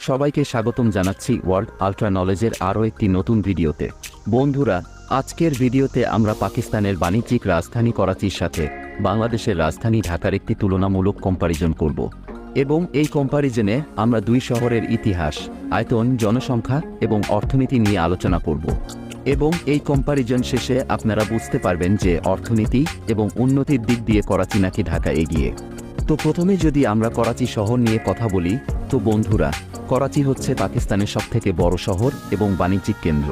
সবাইকে স্বাগতম জানাচ্ছি ওয়ার্ল্ড আল্ট্রা নলেজের আরও একটি নতুন ভিডিওতে। বন্ধুরা, আজকের ভিডিওতে আমরা পাকিস্তানের বাণিজ্যিক রাজধানী করাচির সাথে বাংলাদেশের রাজধানী ঢাকার একটি তুলনামূলক কম্পারিজন করব এবং এই কম্পারিজনে আমরা দুই শহরের ইতিহাস, আয়তন, জনসংখ্যা এবং অর্থনীতি নিয়ে আলোচনা করব এবং এই কম্পারিজন শেষে আপনারা বুঝতে পারবেন যে অর্থনীতি এবং উন্নতির দিক দিয়ে করাচি নাকি ঢাকা এগিয়ে। তো প্রথমে যদি আমরা করাচি শহর নিয়ে কথা বলি, তো বন্ধুরা, করাচি হচ্ছে পাকিস্তানের সবথেকে বড় শহর এবং বাণিজ্যিক কেন্দ্র।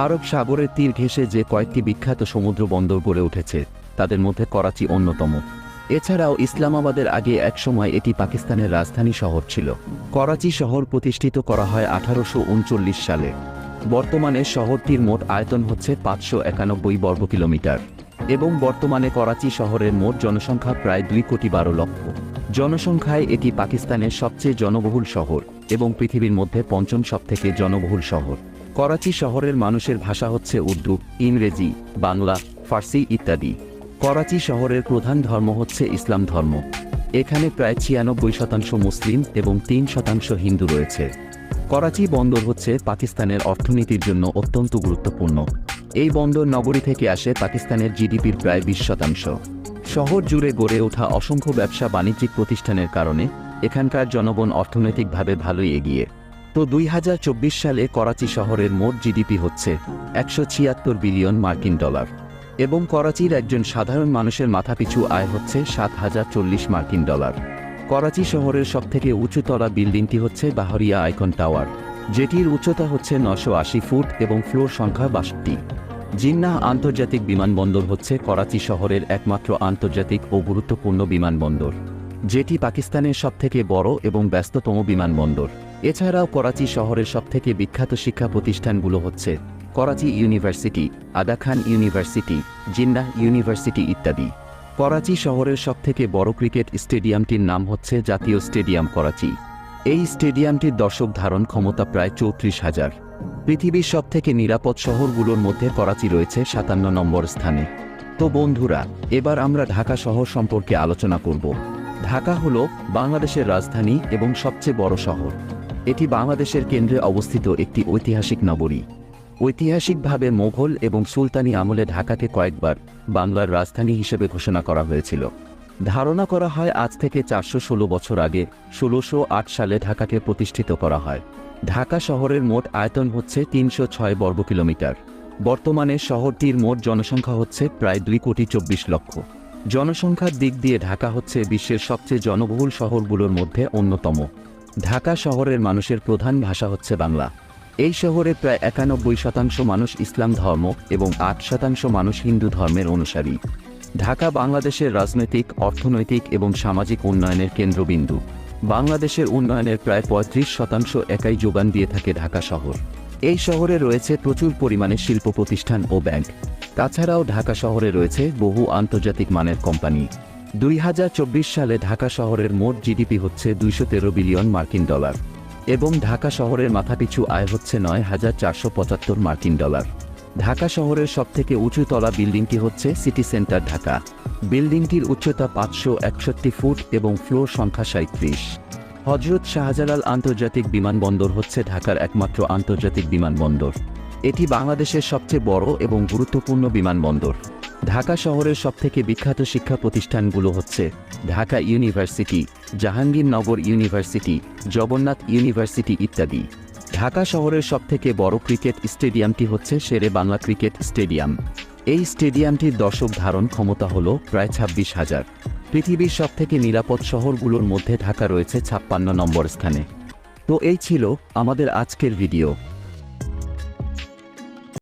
আরব সাগরের তীর ঘেঁষে যে কয়েকটি বিখ্যাত সমুদ্র বন্দর গড়ে উঠেছে তাদের মধ্যে করাচি অন্যতম। এছাড়াও ইসলামাবাদের আগে একসময় এটি পাকিস্তানের রাজধানী শহর ছিল। করাচি শহর প্রতিষ্ঠিত করা হয় 1839 সালে। বর্তমানে শহরটির মোট আয়তন হচ্ছে 591 বর্গ কিলোমিটার এবং বর্তমানে করাচি শহরের মোট জনসংখ্যা প্রায় 2,12,00,000। জনসংখ্যায় এটি পাকিস্তানের সবচেয়ে জনবহুল শহর এবং পৃথিবীর মধ্যে পঞ্চম সবথেকে জনবহুল শহর। করাচি শহরের মানুষের ভাষা হচ্ছে উর্দু, ইংরেজি, বাংলা, ফার্সি ইত্যাদি। করাচি শহরের প্রধান ধর্ম হচ্ছে ইসলাম ধর্ম। এখানে প্রায় 96% মুসলিম এবং 3% হিন্দু রয়েছে। করাচি বন্দর হচ্ছে পাকিস্তানের অর্থনীতির জন্য অত্যন্ত গুরুত্বপূর্ণ। এই বন্দর নগরী থেকে আসে পাকিস্তানের জিডিপির প্রায় 20%। শহর জুড়ে গড়ে ওঠা অসংখ্য ব্যবসা বাণিজ্যিক প্রতিষ্ঠানের কারণে এখানকার জনগণ অর্থনৈতিকভাবে ভালোই এগিয়ে। তো 2024 সালে করাচি শহরের মোট জিডিপি হচ্ছে 176 বিলিয়ন মার্কিন ডলার এবং করাচির একজন সাধারণ মানুষের মাথাপিছু আয় হচ্ছে 7,040 মার্কিন ডলার। করাচি শহরের সবথেকে উঁচুতলা বিল্ডিংটি হচ্ছে বাহরিয়া আইকন টাওয়ার, যেটির উচ্চতা হচ্ছে 980 ফুট এবং ফ্লোর সংখ্যা 62। জিন্নাহ আন্তর্জাতিক বিমানবন্দর হচ্ছে করাচি শহরের একমাত্র আন্তর্জাতিক ও গুরুত্বপূর্ণ বিমানবন্দর, যেটি পাকিস্তানের সবথেকে বড় এবং ব্যস্ততম বিমানবন্দর। এছাড়াও করাচি শহরের সবথেকে বিখ্যাত শিক্ষা প্রতিষ্ঠানগুলো হচ্ছে Karachi university, Aga Khan university, Jinnah university ইত্যাদি। করাচি শহরের সবথেকে বড় ক্রিকেট স্টেডিয়ামটির নাম হচ্ছে জাতীয় স্টেডিয়াম করাচি। এই স্টেডিয়ামটির দর্শক ধারণ ক্ষমতা প্রায় 34,000। পৃথিবীর সবথেকে নিরাপদ শহরগুলোর মধ্যে করাচি রয়েছে 57 নম্বর স্থানে। তো বন্ধুরা, এবার আমরা ঢাকা শহর সম্পর্কে আলোচনা করব। ঢাকা হল বাংলাদেশের রাজধানী এবং সবচেয়ে বড় শহর। এটি বাংলাদেশের কেন্দ্রে অবস্থিত একটি ঐতিহাসিক নগরী। ঐতিহাসিকভাবে মোগল এবং সুলতানি আমলে ঢাকাকে কয়েকবার বাংলার রাজধানী হিসেবে ঘোষণা করা হয়েছিল। ধারণা করা হয় আজ থেকে 416 বছর আগে 1608 সালে ঢাকাকে প্রতিষ্ঠিত করা হয়। ঢাকা শহরের মোট আয়তন হচ্ছে 306 বর্গ কিলোমিটার। বর্তমানে শহরটির মোট জনসংখ্যা হচ্ছে প্রায় 2,24,00,000। জনসংখ্যার দিক দিয়ে ঢাকা হচ্ছে বিশ্বের সবচেয়ে জনবহুল শহরগুলোর মধ্যে অন্যতম। ঢাকা শহরের মানুষের প্রধান ভাষা হচ্ছে বাংলা। এই শহরে প্রায় 91% মানুষ ইসলাম ধর্ম এবং 8% মানুষ হিন্দু ধর্মের অনুসারী। ঢাকা বাংলাদেশের রাজনৈতিক, অর্থনৈতিক এবং সামাজিক উন্নয়নের কেন্দ্রবিন্দু। বাংলাদেশের উন্নয়নের প্রায় 35% একাই যোগান দিয়ে থাকে ঢাকা শহর। এই শহরে রয়েছে প্রচুর পরিমাণে শিল্প প্রতিষ্ঠান ও ব্যাংক। তাছাড়াও ঢাকা শহরে রয়েছে বহু আন্তর্জাতিক মানের কোম্পানি। 2024 সালে ঢাকা শহরের মোট জিডিপি হচ্ছে 213 বিলিয়ন মার্কিন ডলার এবং ঢাকা শহরের মাথাপিছু আয় হচ্ছে 9,475 মার্কিন ডলার। ঢাকা শহরের সবথেকে উঁচু তলা বিল্ডিংটি হচ্ছে সিটি সেন্টার ঢাকা। বিল্ডিংটির উচ্চতা 561 ফুট এবং ফ্লোর সংখ্যা 37। হযরত শাহজালাল আন্তর্জাতিক বিমানবন্দর হচ্ছে ঢাকার একমাত্র আন্তর্জাতিক বিমানবন্দর। এটি বাংলাদেশের সবচেয়ে বড় এবং গুরুত্বপূর্ণ বিমানবন্দর। ঢাকা শহরের সবথেকে বিখ্যাত শিক্ষা প্রতিষ্ঠানগুলো হচ্ছে Dhaka university, Jahangirnagar university, Jagannath university ইত্যাদি। ঢাকা শহরের সবথেকে বড় ক্রিকেট স্টেডিয়ামটি হচ্ছে শেরে বাংলা ক্রিকেট স্টেডিয়াম। এই স্টেডিয়ামটির দর্শক ধারণ ক্ষমতা হল প্রায় 26,000। পৃথিবীর সবথেকে নিরাপদ শহরগুলোর মধ্যে ঢাকা রয়েছে 56 নম্বর স্থানে। তো এই ছিল আমাদের আজকের ভিডিও।